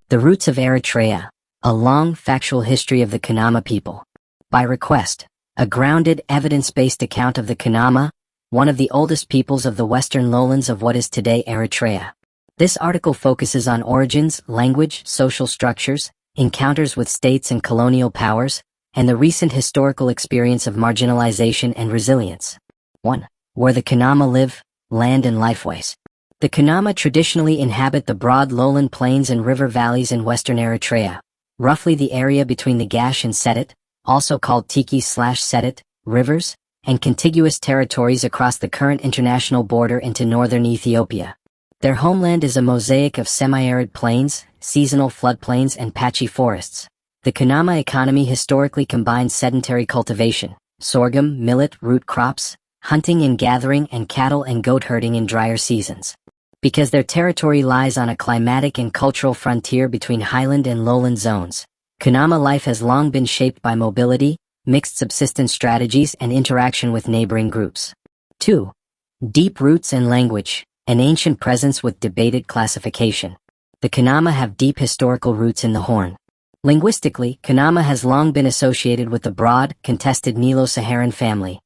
The Roots of Eritrea, a long, factual history of the Kunama people. By request, a grounded, evidence-based account of the Kunama, one of the oldest peoples of the western lowlands of what is today Eritrea. This article focuses on origins, language, social structures, encounters with states and colonial powers, and the recent historical experience of marginalization and resilience. 1. Where the Kunama live, land and lifeways. The Kunama traditionally inhabit the broad lowland plains and river valleys in western Eritrea, roughly the area between the Gash and Setit, also called Tiki/Setit, rivers, and contiguous territories across the current international border into northern Ethiopia. Their homeland is a mosaic of semi-arid plains, seasonal floodplains and patchy forests. The Kunama economy historically combines sedentary cultivation, sorghum, millet, root crops, hunting and gathering, and cattle and goat herding in drier seasons. Because their territory lies on a climatic and cultural frontier between highland and lowland zones, Kunama life has long been shaped by mobility, mixed subsistence strategies and interaction with neighboring groups. 2. Deep roots and language, an ancient presence with debated classification. The Kunama have deep historical roots in the Horn. Linguistically, Kunama has long been associated with the broad, contested Nilo-Saharan family.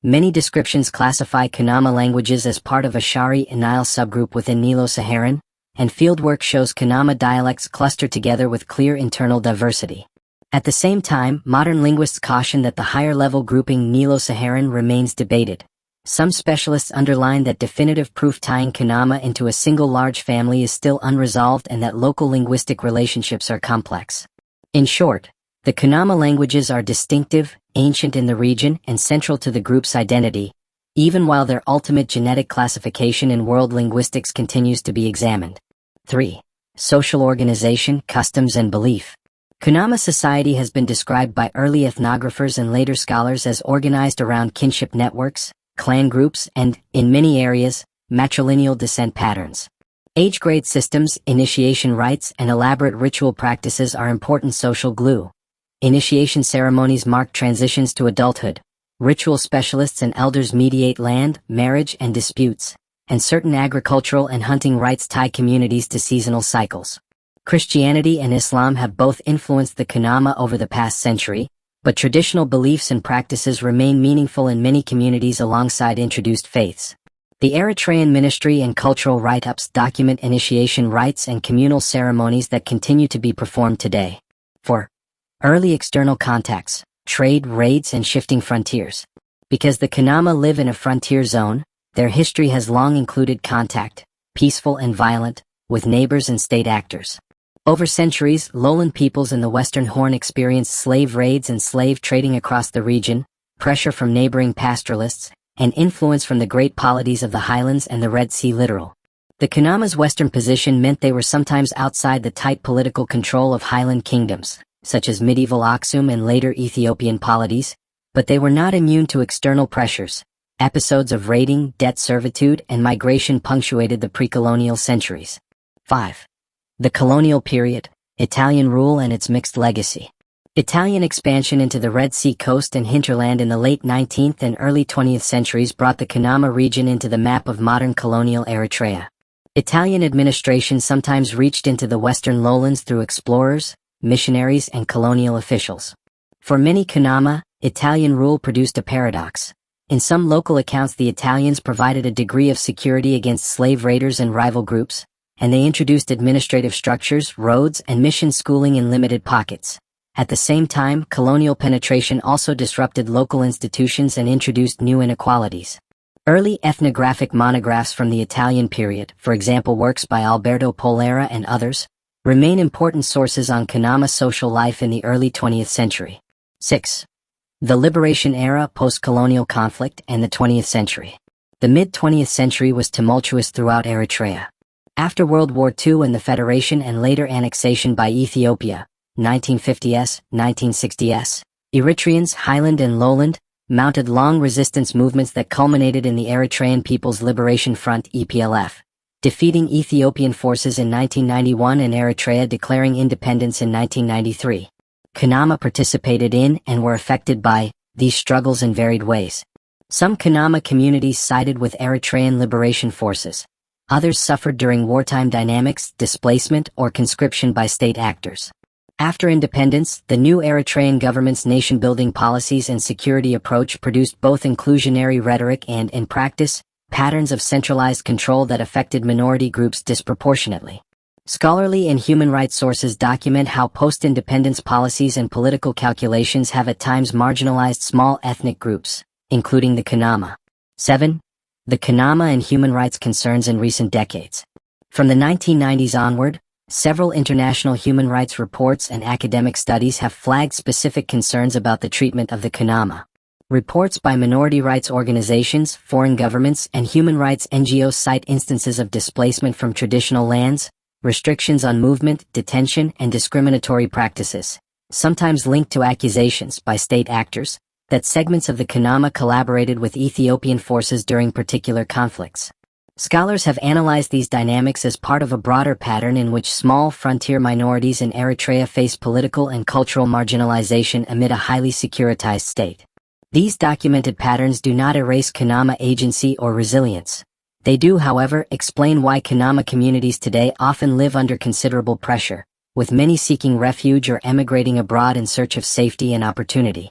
Many descriptions classify Kunama languages as part of a Shari and Nile subgroup within Nilo-Saharan, and fieldwork shows Kunama dialects cluster together with clear internal diversity. At the same time, modern linguists caution that the higher-level grouping Nilo-Saharan remains debated. Some specialists underline that definitive proof tying Kunama into a single large family is still unresolved and that local linguistic relationships are complex. In short, the Kunama languages are distinctive, ancient in the region, and central to the group's identity, even while their ultimate genetic classification in world linguistics continues to be examined. 3. Social organization, customs and belief. Kunama society has been described by early ethnographers and later scholars as organized around kinship networks, clan groups, and, in many areas, matrilineal descent patterns. Age-grade systems, initiation rites, and elaborate ritual practices are important social glue. Initiation ceremonies mark transitions to adulthood. Ritual specialists and elders mediate land, marriage, and disputes, and certain agricultural and hunting rites tie communities to seasonal cycles. Christianity and Islam have both influenced the Kunama over the past century, but traditional beliefs and practices remain meaningful in many communities alongside introduced faiths. The Eritrean ministry and cultural write-ups document initiation rites and communal ceremonies that continue to be performed today. 4. Early external contacts, trade, raids, and shifting frontiers. Because the Kunama live in a frontier zone, their history has long included contact, peaceful and violent, with neighbors and state actors. Over centuries, lowland peoples in the Western Horn experienced slave raids and slave trading across the region, pressure from neighboring pastoralists, and influence from the great polities of the highlands and the Red Sea littoral. The Kunama's western position meant they were sometimes outside the tight political control of highland kingdoms, such as medieval Aksum and later Ethiopian polities, but they were not immune to external pressures. Episodes of raiding, debt servitude, and migration punctuated the pre-colonial centuries. 5. The colonial period, Italian rule and its mixed legacy. Italian expansion into the Red Sea coast and hinterland in the late 19th and early 20th centuries brought the Kunama region into the map of modern colonial Eritrea. Italian administration sometimes reached into the western lowlands through explorers, missionaries, and colonial officials. For many Kunama, Italian rule produced a paradox. In some local accounts, the Italians provided a degree of security against slave raiders and rival groups, and they introduced administrative structures, roads, and mission schooling in limited pockets. At the same time, colonial penetration also disrupted local institutions and introduced new inequalities. Early ethnographic monographs from the Italian period, for example works by Alberto Polera and others, remain important sources on Kunama social life in the early 20th century. 6. The Liberation Era, post-colonial conflict, and the 20th century. The mid-20th century was tumultuous throughout Eritrea. After World War II and the Federation and later annexation by Ethiopia, 1950s, 1960s, Eritreans, highland and lowland, mounted long resistance movements that culminated in the Eritrean People's Liberation Front (EPLF), defeating Ethiopian forces in 1991 and Eritrea declaring independence in 1993. Kunama participated in and were affected by these struggles in varied ways. Some Kunama communities sided with Eritrean liberation forces. Others suffered during wartime dynamics, displacement, or conscription by state actors. After independence, the new Eritrean government's nation-building policies and security approach produced both inclusionary rhetoric and, in practice, patterns of centralized control that affected minority groups disproportionately. Scholarly and human rights sources document how post-independence policies and political calculations have at times marginalized small ethnic groups, including the Kunama. 7. The Kunama and human rights concerns in recent decades. From the 1990s onward, several international human rights reports and academic studies have flagged specific concerns about the treatment of the Kunama. Reports by minority rights organizations, foreign governments, and human rights NGOs cite instances of displacement from traditional lands, restrictions on movement, detention, and discriminatory practices, sometimes linked to accusations by state actors that segments of the Kunama collaborated with Ethiopian forces during particular conflicts. Scholars have analyzed these dynamics as part of a broader pattern in which small frontier minorities in Eritrea face political and cultural marginalization amid a highly securitized state. These documented patterns do not erase Kunama agency or resilience. They do, however, explain why Kunama communities today often live under considerable pressure, with many seeking refuge or emigrating abroad in search of safety and opportunity.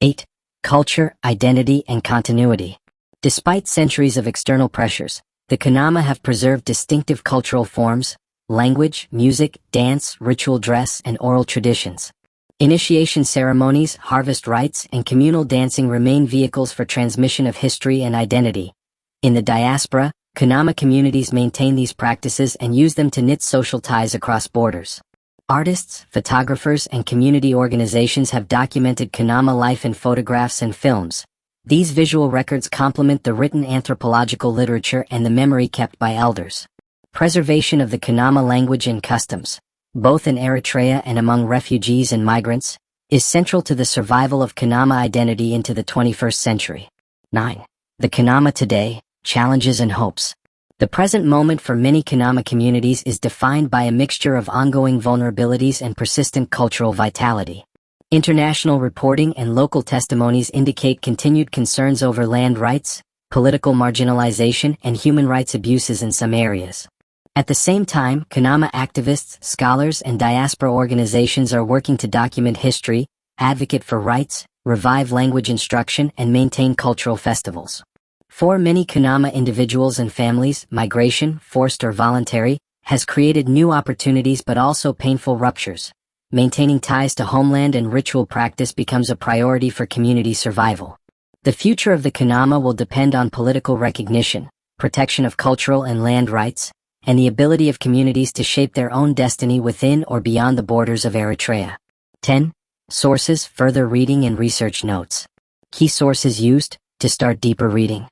8. Culture, identity, and continuity. Despite centuries of external pressures, the Kunama have preserved distinctive cultural forms, language, music, dance, ritual dress, and oral traditions. Initiation ceremonies, harvest rites, and communal dancing remain vehicles for transmission of history and identity. In the diaspora, Kunama communities maintain these practices and use them to knit social ties across borders. Artists, photographers, and community organizations have documented Kunama life in photographs and films. These visual records complement the written anthropological literature and the memory kept by elders. Preservation of the Kunama language and customs, both in Eritrea and among refugees and migrants, is central to the survival of Kunama identity into the 21st century. 9. The Kunama today, challenges and hopes. The present moment for many Kunama communities is defined by a mixture of ongoing vulnerabilities and persistent cultural vitality. International reporting and local testimonies indicate continued concerns over land rights, political marginalization, and human rights abuses in some areas. At the same time, Kunama activists, scholars, and diaspora organizations are working to document history, advocate for rights, revive language instruction, and maintain cultural festivals. For many Kunama individuals and families, migration, forced or voluntary, has created new opportunities but also painful ruptures. Maintaining ties to homeland and ritual practice becomes a priority for community survival. The future of the Kunama will depend on political recognition, protection of cultural and land rights, and the ability of communities to shape their own destiny within or beyond the borders of Eritrea. 10. Sources, further reading and research notes. Key sources used to start deeper reading.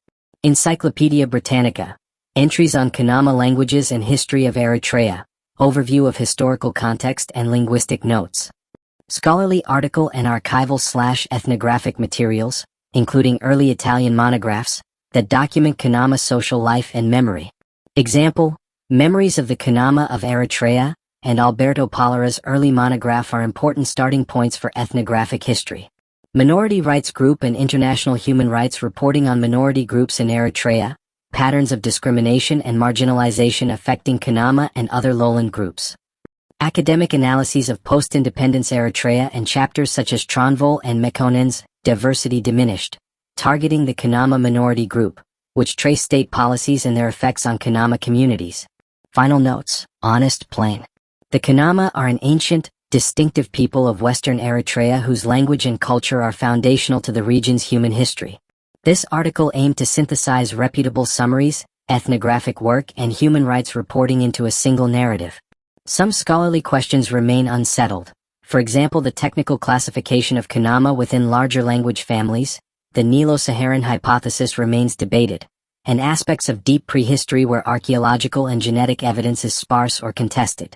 Encyclopedia Britannica. Entries on Kunama languages and history of Eritrea. Overview of historical context and linguistic notes. Scholarly article and archival/ethnographic materials, including early Italian monographs, that document Kunama social life and memory. Example, Memories of the Kunama of Eritrea, and Alberto Pollera's early monograph are important starting points for ethnographic history. Minority Rights Group and International Human Rights Reporting on Minority Groups in Eritrea, Patterns of Discrimination and Marginalization Affecting Kunama and Other Lowland Groups. Academic analyses of post-independence Eritrea and chapters such as Tronvol and Mekonen's Diversity Diminished, Targeting the Kunama Minority Group, which trace state policies and their effects on Kunama communities. Final notes, honest, plain. The Kunama are an ancient, distinctive people of Western Eritrea whose language and culture are foundational to the region's human history. This article aimed to synthesize reputable summaries, ethnographic work, and human rights reporting into a single narrative. Some scholarly questions remain unsettled. For example, the technical classification of Kunama within larger language families, the Nilo-Saharan hypothesis remains debated, and aspects of deep prehistory where archaeological and genetic evidence is sparse or contested.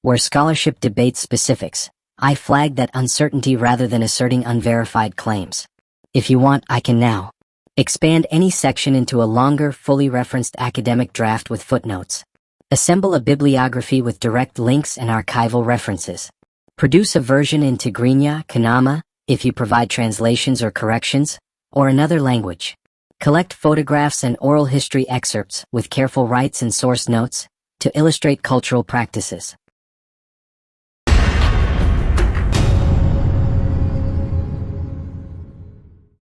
Where scholarship debates specifics, I flag that uncertainty rather than asserting unverified claims. If you want, I can now expand any section into a longer, fully referenced academic draft with footnotes. Assemble a bibliography with direct links and archival references. Produce a version in Tigrinya, Kunama, if you provide translations or corrections, or another language. Collect photographs and oral history excerpts with careful rights and source notes to illustrate cultural practices.